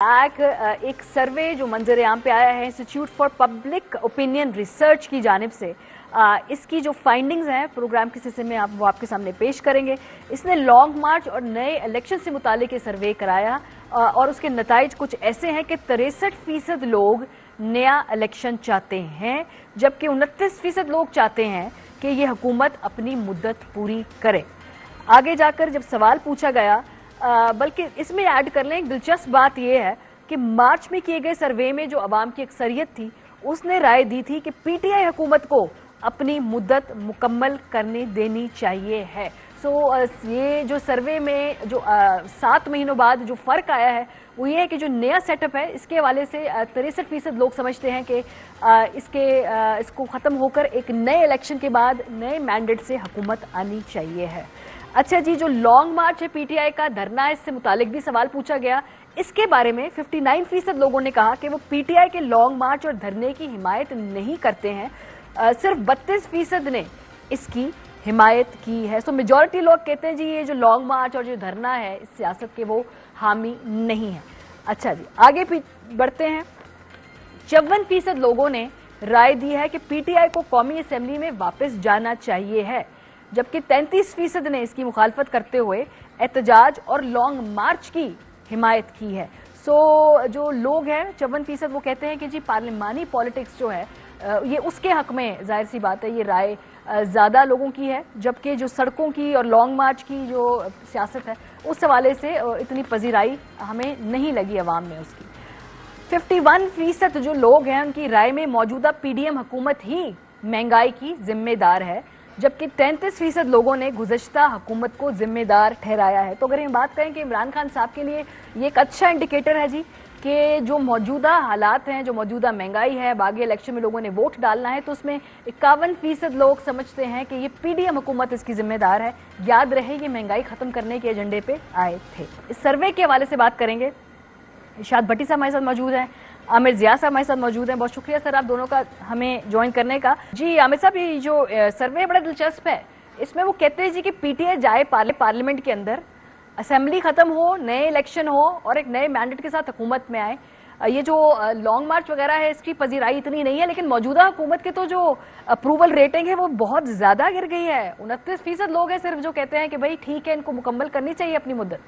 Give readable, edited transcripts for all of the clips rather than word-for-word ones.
एक सर्वे जो मंजर आम पे आया है institute for public opinion research की जानिब से इसकी जो फाइंडिंग्स हैं प्रोग्राम के सिलसिले में वो आपके सामने पेश करेंगे। इसने लॉन्ग मार्च और नए इलेक्शन से मुतालिक सर्वे कराया और उसके नताइज कुछ ऐसे हैं कि 63% लोग नया इलेक्शन चाहते हैं, जबकि 29% लोग चाहते हैं कि ये हुकूमत अपनी मुद्दत पूरी करे। आगे जाकर जब सवाल पूछा गया, बल्कि इसमें ऐड कर लें, एक दिलचस्प बात यह है कि मार्च में किए गए सर्वे में जो अवाम की अक्सरियत थी उसने राय दी थी कि पीटीआई हुकूमत को अपनी मुद्दत मुकम्मल करने देनी चाहिए है। ये जो सर्वे में जो 7 महीनों बाद जो फर्क आया है वो ये है कि जो नया सेटअप है इसके हवाले से 63% लोग समझते हैं कि इसको ख़त्म होकर एक नए इलेक्शन के बाद नए मैंडेट से हुकूमत आनी चाहिए है। अच्छा जी, जो लॉन्ग मार्च है पीटीआई का धरना है, इससे मुतालिक भी सवाल पूछा गया। इसके बारे में 59% लोगों ने कहा कि वो पीटीआई के लॉन्ग मार्च और धरने की हिमायत नहीं करते हैं। सिर्फ 32% ने इसकी हिमायत की है। मेजॉरिटी लोग कहते हैं जी ये जो लॉन्ग मार्च और जो धरना है इस सियासत के वो हामी नहीं है। अच्छा जी, आगे बढ़ते हैं। 54% लोगों ने राय दी है कि पीटीआई को कौमी असेंबली में वापस जाना चाहिए है, जबकि 33% ने इसकी मुखालफत करते हुए एहतजाज और लॉन्ग मार्च की हिमायत की है। जो लोग हैं 54% वो कहते हैं कि जी पार्लिमानी पॉलिटिक्स जो है ये उसके हक में, जाहिर सी बात है ये राय ज़्यादा लोगों की है, जबकि जो सड़कों की और लॉन्ग मार्च की जो सियासत है उस हवाले से इतनी पजीराई हमें नहीं लगी अवाम में उसकी। 51% जो लोग हैं उनकी राय में मौजूदा पीडीएम हुकूमत ही महंगाई की जिम्मेदार है, जबकि 33% लोगों ने गुज़श्ता हुकूमत को जिम्मेदार ठहराया है। तो अगर हम बात करें कि इमरान खान साहब के लिए ये एक अच्छा इंडिकेटर है जी कि जो मौजूदा हालात हैं, जो मौजूदा महंगाई है, बागी इलेक्शन में लोगों ने वोट डालना है, तो उसमें 51% लोग समझते हैं कि ये पीडीएम हुकूमत इसकी जिम्मेदार है। याद रहे ये महंगाई खत्म करने के एजेंडे पे आए थे। इस सर्वे के हवाले से बात करेंगे। इरशाद भट्टी साहब हमारे साथ मौजूद हैं, आमिर जिया साहब हमारे साथ मौजूद हैं। बहुत शुक्रिया सर आप दोनों का हमें ज्वाइन करने का। जी आमिर साहब, ये जो सर्वे बड़ा दिलचस्प है, इसमें वो कहते हैं जी कि पीटीआई जाए पार्लियामेंट के अंदर, असेंबली खत्म हो, नए इलेक्शन हो और एक नए मैंडेट के साथ हुकूमत में आए। ये जो लॉन्ग मार्च वगैरह है इसकी पजीराई इतनी नहीं है, लेकिन मौजूदा हुकूमत के तो जो अप्रूवल रेटिंग है वो बहुत ज्यादा गिर गई है। 29% लोग हैं सिर्फ जो कहते हैं कि भाई ठीक है इनको मुकम्मल करनी चाहिए अपनी मुद्दत।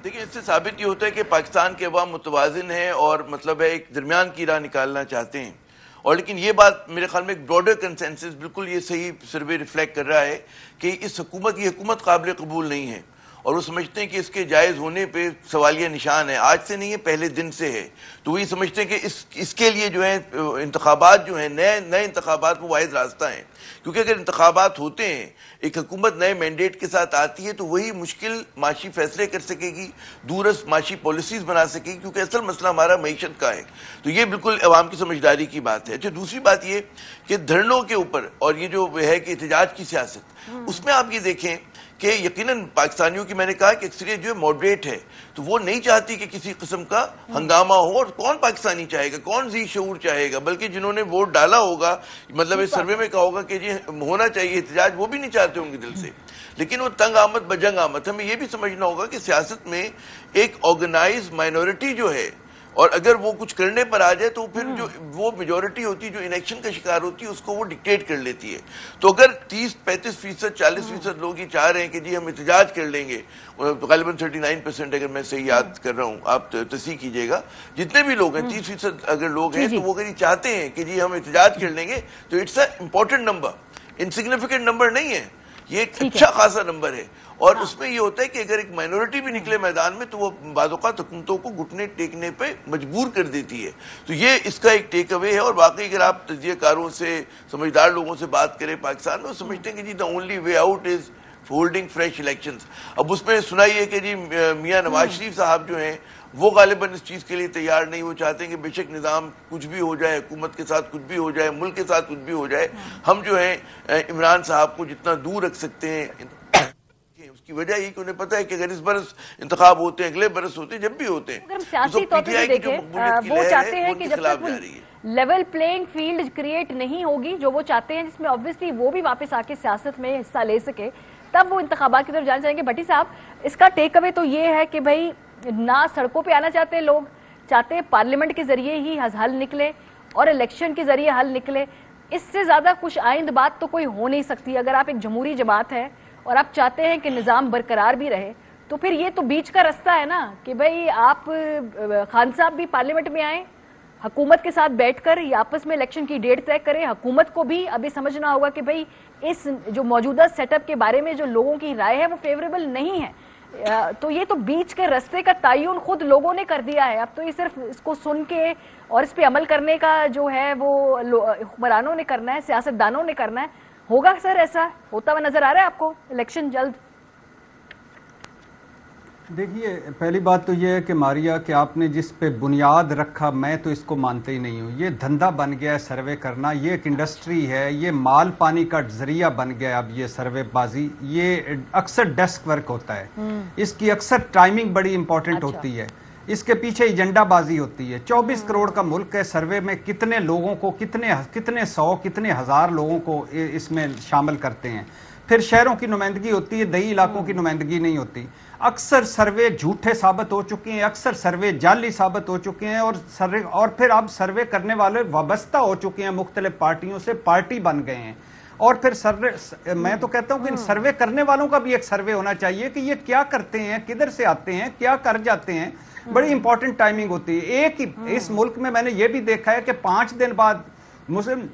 देखिए, इससे साबित ये होता है कि पाकिस्तान के अवाम मुतवाज़िन है और मतलब है एक दरमियान की राह निकालना चाहते हैं। और लेकिन ये बात मेरे ख्याल में एक ब्रॉडर कंसेंसस बिल्कुल ये सही सर्वे रिफ्लेक्ट कर रहा है कि इस हुकूमत काबिल कबूल नहीं है और वो समझते हैं कि इसके जायज़ होने पे सवालिया निशान है। आज से नहीं है, पहले दिन से है। तो वही समझते हैं कि इसके लिए जो है इंतखाबात जो है नए इंतखाबात वो वाहिद रास्ता है, क्योंकि अगर इंतखाबात होते हैं, एक हुकूमत नए मैंडेट के साथ आती है तो वही मुश्किल माशी फैसले कर सकेगी, दूरस्थ माशी पॉलिसीज बना सकेगी, क्योंकि असल मसला हमारा मईशत का है। तो ये बिल्कुल अवाम की समझदारी की बात है। अच्छा, दूसरी बात ये कि धरनों के ऊपर और ये जो है कि एहतजाज की सियासत, उसमें आप ये देखें कि यकीनन पाकिस्तानियों की, मैंने कहा कि अक्सरियत जो है मॉडरेट है, तो वो नहीं चाहती कि किसी किस्म का हंगामा हो। और कौन पाकिस्तानी चाहेगा, कौन जी शऊर चाहेगा, बल्कि जिन्होंने वोट डाला होगा, मतलब इस सर्वे में कहा होगा कि जी होना चाहिए एहतजाज, वो भी नहीं चाहते होंगे दिल से। लेकिन वो तंग आमद बजंग आमद, हमें ये भी समझना होगा कि सियासत में एक ऑर्गेनाइज माइनॉरिटी जो है, और अगर वो कुछ करने पर आ जाए तो फिर जो वो मेजॉरिटी होती है जो इलेक्शन का शिकार होती है उसको वो डिक्टेट कर लेती है। तो अगर 30-35%, 40% लोग ये चाह रहे हैं कि जी हम एहतजाज कर लेंगे, गालिबन 39% अगर मैं सही याद कर रहा हूँ, आप तस्दीक कीजिएगा, जितने भी लोग हैं 30% अगर लोग हैं तो वो अगर ये चाहते हैं कि जी हम एहतजाज कर लेंगे, तो it's a important number, insignificant number नहीं है, ये एक अच्छा खासा नंबर है। और उसमें ये होता है कि अगर एक माइनॉरिटी भी निकले मैदान में तो वो बाज़-औक़ात हुकूमतों को घुटने टेकने पे मजबूर कर देती है। तो ये इसका एक टेक अवे है। और वाकई अगर आप तजज़ियाकारों से, समझदार लोगों से बात करें पाकिस्तान में, वो समझते हैं कि जी the only way out is holding fresh elections. अब उसमें सुनाई है कि जी मियाँ नवाज शरीफ साहब जो हैं वो गालिबन इस चीज़ के लिए तैयार नहीं। वो चाहते हैं कि बेशक निज़ाम कुछ भी हो जाए, हुकूमत के साथ कुछ भी हो जाए, मुल्क के साथ कुछ भी हो जाए, हम जो है इमरान साहब को जितना दूर रख सकते हैं। उसकी वजह ये कि उन्हें पता है कि अगर इस बरस इंतखाब होते हैं, अगले बरस होते हैं, जब भी होते हैं, अगर सियासी तौर पे देखें, वो चाहते हैं कि जब तक लेवल प्लेइंग फील्ड क्रिएट नहीं होगी, जो वो चाहते हैं, जिसमें ऑब्वियसली वो भी वापस आके सियासत में हिस्सा ले सके, तब वो इंतखाबात की तरफ जाना चाहेंगे। भट्टी साहब, इसका टेक अवे तो ये है कि भाई ना सड़कों पे आना चाहते लोग, चाहते हैं पार्लियामेंट के जरिए ही हल निकले और इलेक्शन के जरिए हल निकले। इससे ज्यादा खुश आइंद बात तो कोई हो नहीं सकती। अगर आप एक जमहूरी जमात है और आप चाहते हैं कि निज़ाम बरकरार भी रहे, तो फिर ये तो बीच का रास्ता है ना कि भाई आप खान साहब भी पार्लियामेंट में आए, हुकूमत के साथ बैठकर ये आपस में इलेक्शन की डेट तय करें। हुकूमत को भी अभी समझना होगा कि भाई इस जो मौजूदा सेटअप के बारे में जो लोगों की राय है वो फेवरेबल नहीं है। तो ये तो बीच के रास्ते का तयन खुद लोगों ने कर दिया है। अब तो ये सिर्फ इसको सुन के और इस पे अमल करने का जो है वो हुक्मरानों ने करना है, सियासतदानों ने करना है। होगा सर ऐसा होता हुआ नजर आ रहा है आपको इलेक्शन जल्द? देखिए, पहली बात तो ये है कि मारिया कि आपने जिस पे बुनियाद रखा, मैं तो इसको मानते ही नहीं हूँ। ये धंधा बन गया है सर्वे करना, ये एक इंडस्ट्री है, ये माल पानी का जरिया बन गया है। अब ये सर्वे बाजी ये अक्सर डेस्क वर्क होता है, इसकी अक्सर टाइमिंग बड़ी इंपॉर्टेंट होती है, इसके पीछे एजेंडा बाजी होती है। 24 करोड़ का मुल्क है, सर्वे में कितने लोगों को, कितने सौ कितने हजार लोगों को इसमें शामिल करते हैं। फिर शहरों की नुमाइंदगी होती है, दही इलाकों की नुमाइंदगी नहीं होती। अक्सर सर्वे झूठे साबित हो चुके हैं, अक्सर सर्वे जाली साबित हो चुके हैं, और फिर अब सर्वे करने वाले वाबस्ता हो चुके हैं मुख्तलिफ पार्टियों से, पार्टी बन गए हैं। और फिर सर्वे, मैं तो कहता हूं कि इन सर्वे करने वालों का भी एक सर्वे होना चाहिए कि ये क्या करते हैं, किधर से आते हैं, क्या कर जाते हैं। बड़ी इंपॉर्टेंट टाइमिंग होती है। एक ही इस मुल्क में मैंने ये भी देखा है कि 5 दिन बाद मुस्लिम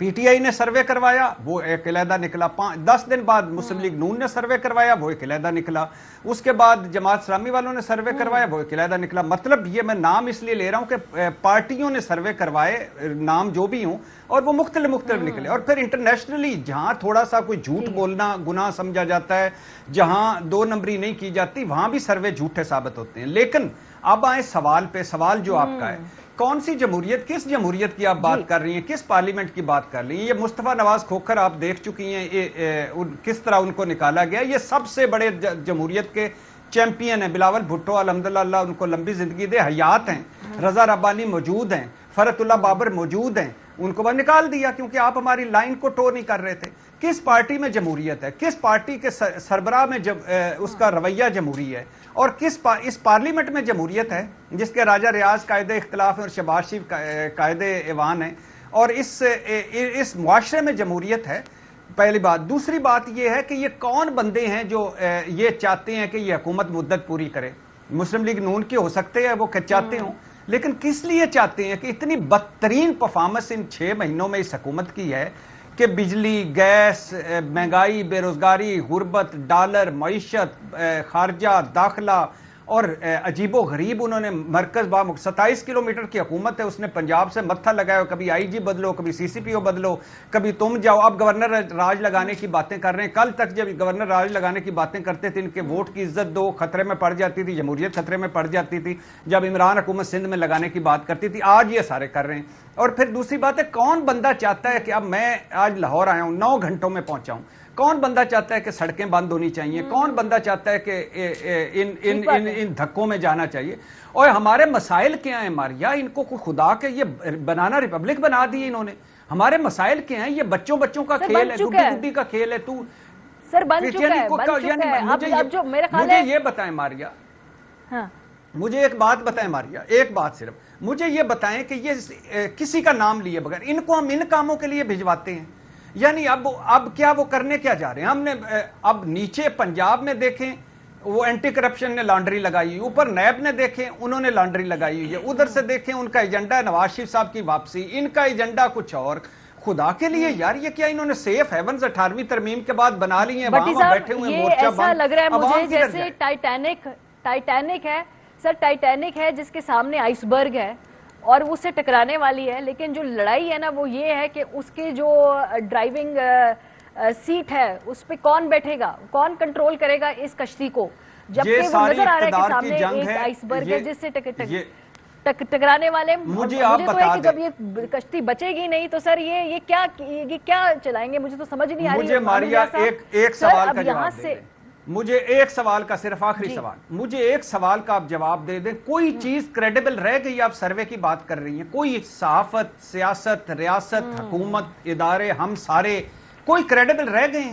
पीटीआई ने सर्वे करवाया, वो एक अलहदा निकला। 10 दिन बाद मुस्लिम लीग नून ने सर्वे करवाया, वो एक अलहदा निकला। उसके बाद जमात इस्लामी वालों ने सर्वे करवाया, वो एक अलहदा निकला। मतलब ये मैं नाम इसलिए ले रहा हूं कि पार्टियों ने सर्वे करवाए, नाम जो भी हों, और वो मुख्तलिफ निकले। और फिर इंटरनेशनली जहां थोड़ा सा कोई झूठ बोलना गुनाह समझा जाता है, जहां 2 नंबरी नहीं की जाती, वहां भी सर्वे झूठे साबित होते हैं। लेकिन अब आए सवाल पे, सवाल जो आपका है, कौन सी जमहूरियत, किस जमहूरियत की आप बात कर रही हैं, किस पार्लियामेंट की बात कर रही हैं? ये मुस्तफा नवाज खोखर आप देख चुकी हैं, किस तरह उनको निकाला गया। ये सबसे बड़े जमहूरियत के चैंपियन हैं। बिलावल भुट्टो अल्हम्दुलिल्लाह उनको लंबी जिंदगी दे, हयात हैं। रजा रब्बानी मौजूद हैं, फरतुल्लाह बाबर मौजूद हैं, उनको बस निकाल दिया क्योंकि आप हमारी लाइन को टो नहीं कर रहे थे। किस पार्टी में जमहूरियत है, किस पार्टी के सरबराह में उसका रवैया जमहूरी है, और इस पार्लियामेंट में जमहूरियत है जिसके राजा रियाज कायदे इख्तिलाफ है और शहबाज शरीफ कायदे ऐवान है, और इस मुआशरे में जमहूरियत है। पहली बात। दूसरी बात यह है कि ये कौन बंदे हैं जो ये चाहते हैं कि ये हुकूमत मुद्दत पूरी करे। मुस्लिम लीग नून के हो सकते हैं, वो चाहते हों, लेकिन किस लिए चाहते हैं कि इतनी बदतरीन परफॉर्मेंस इन 6 महीनों में इस हुकूमत की है कि बिजली, गैस, महंगाई, बेरोजगारी, गुर्बत, डॉलर, मईशत, खारजा, दाखिला और अजीबो गरीब उन्होंने मरकज 27 किलोमीटर की हुकूमत है, उसने पंजाब से मत्था लगाया। कभी आईजी बदलो, कभी सीसीपीओ बदलो, कभी तुम जाओ। अब गवर्नर राज लगाने की बातें कर रहे हैं। कल तक जब गवर्नर राज लगाने की बातें करते थे, इनके वोट की इज्जत दो खतरे में पड़ जाती थी, जमहूरियत खतरे में पड़ जाती थी जब इमरान हुकूमत सिंध में लगाने की बात करती थी। आज ये सारे कर रहे हैं। और फिर दूसरी बात है, कौन बंदा चाहता है कि अब मैं आज लाहौर आया हूं, 9 घंटों में पहुंचा हूं, कौन बंदा चाहता है कि सड़कें बंद होनी चाहिए? कौन बंदा चाहता है कि इन धक्कों में जाना चाहिए? और हमारे मसाइल क्या हैं मारिया? इनको खुदा के ये बनाना रिपब्लिक बना दी इन्होंने। हमारे मसाइल क्या हैं? ये बच्चों का खेल है, गुड्डी गुड्डी का खेल है। तू सर बन चुका है। मुझे ये बताएं मारिया, हाँ। मुझे एक बात बताएं मारिया, एक बात सिर्फ मुझे ये बताएं कि ये किसी का नाम लिए बगैर इनको हम इन कामों के लिए भिजवाते हैं। यानी अब क्या वो करने क्या जा रहे हैं? हमने अब नीचे पंजाब में देखें, वो एंटी करप्शन ने लॉन्ड्री लगाई, ऊपर नैब ने देखें, उन्होंने लॉन्ड्री लगाई हुई है, उधर से देखें उनका एजेंडा है नवाज शरीफ साहब की वापसी, इनका एजेंडा कुछ और। खुदा के लिए यार, ये क्या इन्होंने सेफ हेवंस 18वीं तरमीम के बाद बना ली है? वहां बैठे हुए मोर्चा ऐसा लग रहा है मुझे जैसे टाइटैनिक है सर, टाइटैनिक है जिसके सामने आइसबर्ग है और उससे टकराने वाली है। लेकिन जो लड़ाई है ना वो ये है कि उसके जो ड्राइविंग सीट है उस पे कौन बैठेगा, कौन कंट्रोल करेगा इस कश्ती को, जबकि वो नजर आ रहा है कि सामने एक आइसबर्ग है जिससे टकराने वाले। मुझे तो है कि जब ये कश्ती बचेगी नहीं तो सर ये क्या चलाएंगे? मुझे तो समझ नहीं आ रही। मुझे मारिया एक सवाल का जवाब दे। मुझे एक सवाल का, सिर्फ आखिरी सवाल, मुझे एक सवाल का आप जवाब दे दें। कोई चीज क्रेडिबल रह गई? आप सर्वे की बात कर रही हैं, कोई सहाफत, सियासत, रियासत, हुकूमत, इदारे, हम सारे कोई क्रेडिबल रह गए?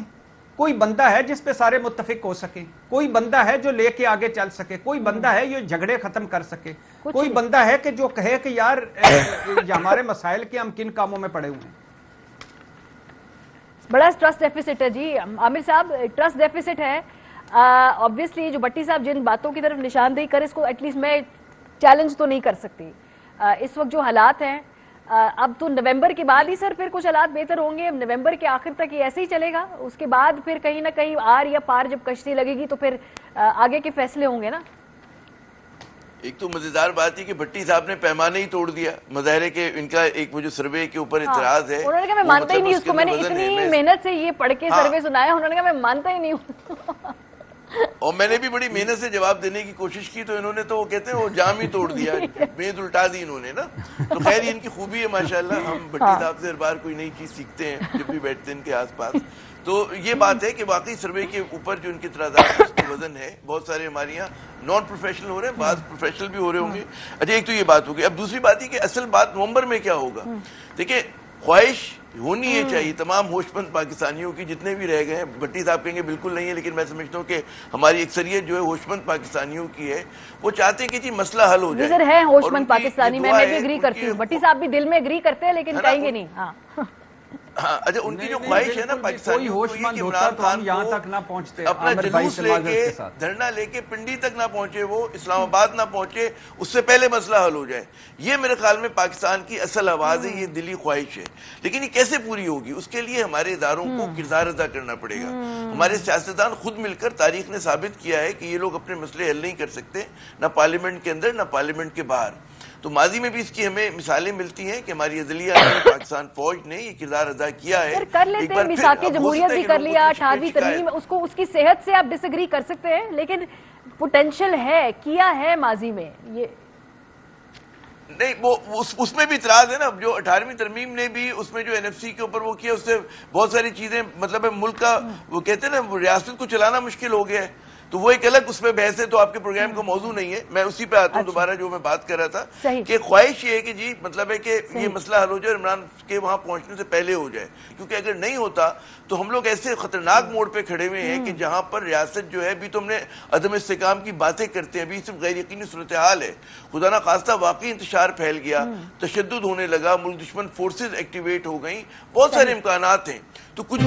کوئی بندہ ہے جس پہ سارے متفق ہو سکے؟ کوئی بندہ ہے جو لے کے آگے چل سکے؟ کوئی بندہ ہے جو جھگڑے ختم کر سکے؟ کوئی بندہ ہے کہ جو کہے کہ یار ہمارے مسائل کے ہم کن کاموں میں پڑے ہوئے ہیں؟ بڑا ٹرسٹ ڈیفیسٹ ہے جی عامر صاحب، ٹرسٹ ڈیفیسٹ ہے آبویسلی. جو بھٹی صاحب جن باتوں کی طرف نشاندہی کرے اس کو ایٹ لیسٹ میں چیلنج تو نہیں کر سکتی. اس وقت جو حالات ہیں اب تو نومبر کے بعد ہی سر پھر کچھ حالات بہتر ہوں گے. نومبر کے آخر تک یہ ایسے ہی چلے گا، اس کے بعد پھر کہیں نہ کہیں آر یا پار جب کشتی لگے گی تو پھر آگے کے فیصلے ہوں گے نا. ایک تو مزیدار بات ہے کہ بھٹی صاحب نے پیمانے ہی توڑ دیا. مظاہرے کے ان کا ایک وہ جو سروے کے اوپر اعتراض ہے، انہوں نے کہا میں مانتا ہی نہیں اس کو، میں نے اتنی محنت سے یہ پڑھ کے سروے سنایا، انہوں نے کہا میں مانتا ہی نہیں ہوں. اور میں نے بھی بڑی محنت سے جواب دینے کی کوشش کی تو انہوں نے تو وہ کہتے ہیں وہ جام ہی توڑ دیا، میز الٹا دی انہوں نے نا. تو خیر یہ ان کی خوبی ہے ماشاءاللہ. ہم بھٹی صاحب سے ہر بار کوئی نئی چیز سیکھتے ہیں جب بھی بیٹھتے ہیں ان کے آس پاس. تو یہ بات ہے کہ واقعی سروے کے اوپر جو ان کے اعتراضات اس کا وزن ہے. بہت سارے ہمارے یہاں نان پروفیشنل ہو رہے ہیں، بعض پروفیشنل بھی ہو رہے ہوں گے. اچھا ایک تو یہ بات ہوگی. اب دوسری بات یہ کہ اصل بات نومبر میں کیا ہوگا. دیکھیں خواہش ہونی ہے چاہیے تمام ہوش مند پاکستانیوں کی جتنے بھی رہ گئے ہیں. بھٹی صاحب کہیں گے بالکل نہیں ہے، لیکن میں سمجھتا ہوں کہ ہماری اکثریت جو ہے ہوش مند پاکستانیوں کی ہے. وہ چاہتے ہیں کہ جی مسئلہ حل ہو جائے. سر ہے ہوش مند پاکستانی، میں بھی اگری کرتی ہوں. بھٹی صاحب بھی دل میں اگری کرتے ہیں لیکن کہیں گے نہیں. ہاں اچھا ان کی جو خواہش ہے نا پاکستانی ہوش مند ہوتا تو ہم یہاں تک نہ پہنچتے، اپنا جلوس لے کے دھرنا لے کے پنڈی تک نہ پہنچے، وہ اسلام آباد نہ پہنچے، اس سے پہلے مسئلہ حل ہو جائے. یہ میرے خیال میں پاکستان کی اصل آواز ہے، یہ دلی خواہش ہے. لیکن یہ کیسے پوری ہوگی؟ اس کے لیے ہمارے اداروں کو کردار ادا کرنا پڑے گا. ہمارے سیاستدان خود مل کر، تاریخ نے ثابت کیا ہے کہ یہ لوگ اپنے مسئلے حل نہیں کر سکتے، نہ پارلیمنٹ کے اندر نہ پارلیمنٹ کے باہر. تو ماضی میں بھی اس کی ہمیں مثالیں ملتی ہیں کہ ہماری عدلیہ نے، پاکستان فوج نے یہ کردار ادا کیا ہے. کر لیتے ہیں، میثاق جمہوریت بھی کر لیا، 18ویں ترمیم، اس کو اس کی صحت سے آپ ڈس ایگری کر سکتے ہیں لیکن پوٹینشل ہے، کیا ہے ماضی میں یہ نہیں. وہ اس میں بھی اعتراض ہے نا. جو 18ویں ترمیم نے بھی اس میں جو این ایف سی کے اوپر وہ کیا، اس سے بہت ساری چیزیں مطلب ملک کا وہ کہتے ہیں نا ریاست کو چلانا مشکل ہو گیا ہے. تو وہ ایک الگ اس پہ بحث ہے، تو آپ کے پروگرام کا موضوع نہیں ہے. میں اسی پہ آتا ہوں دوبارہ جو میں بات کر رہا تھا کہ خواہش یہ ہے کہ جی مطلب ہے کہ یہ مسئلہ حل ہو جائے، عمران کے وہاں پہنچنے سے پہلے ہو جائے. کیونکہ اگر نہیں ہوتا تو ہم لوگ ایسے خطرناک موڑ پہ کھڑے ہوئے ہیں کہ جہاں پر ریاست جو ہے ابھی تو ہم نے عدم استحکام کی باتیں کرتے ہیں، ابھی صرف غیر یقینی صورتحال ہے. خدا نہ خواستہ واقعی انتشار پھیل گیا، تشدد ہونے لگا، ملک دشمن فورسز ایکٹیویٹ ہو گئیں، بہت سارے امکانات ہیں. تو کچھ